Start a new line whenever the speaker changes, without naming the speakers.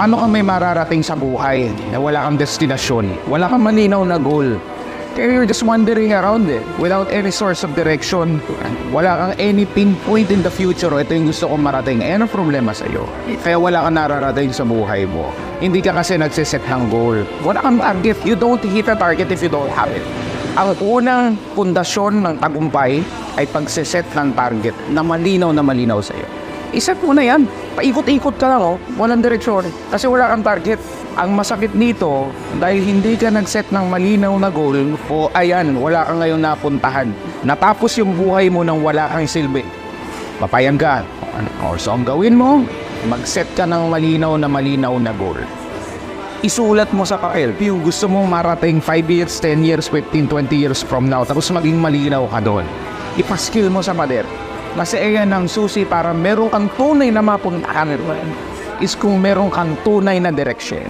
Paano ka may mararating sa buhay na wala kang destinasyon, wala kang malinaw na goal? Kaya you're just wandering around without any source of direction. Wala kang any pinpoint in the future. Ito yung gusto kong marating. Ano problema sa'yo? Kaya wala kang nararating sa buhay mo. Hindi ka kasi nagsiset ng goal. Wala kang target. You don't hit a target if you don't have it. Ang unang pundasyon ng tagumpay ay pagsiset ng target na malinaw sa'yo. Iset mo na yan. Paikot-ikot ka lang, walang direksyon. Kasi wala kang target. Ang masakit nito, dahil hindi ka nag-set ng malinaw na goal, ayan, wala ka ngayon napuntahan. Natapos yung buhay mo nang wala kang silbi. Papayag ka. So ang gawin mo, mag-set ka ng malinaw na goal. Isulat mo sa papel yung gusto mong marating 5 years, 10 years, 15, 20 years from now, tapos maging malinaw ka doon. Ipaskill mo sa pader. Kasi ayan ang susi para meron kang tunay na mapuntahan is kung meron kang tunay na direction.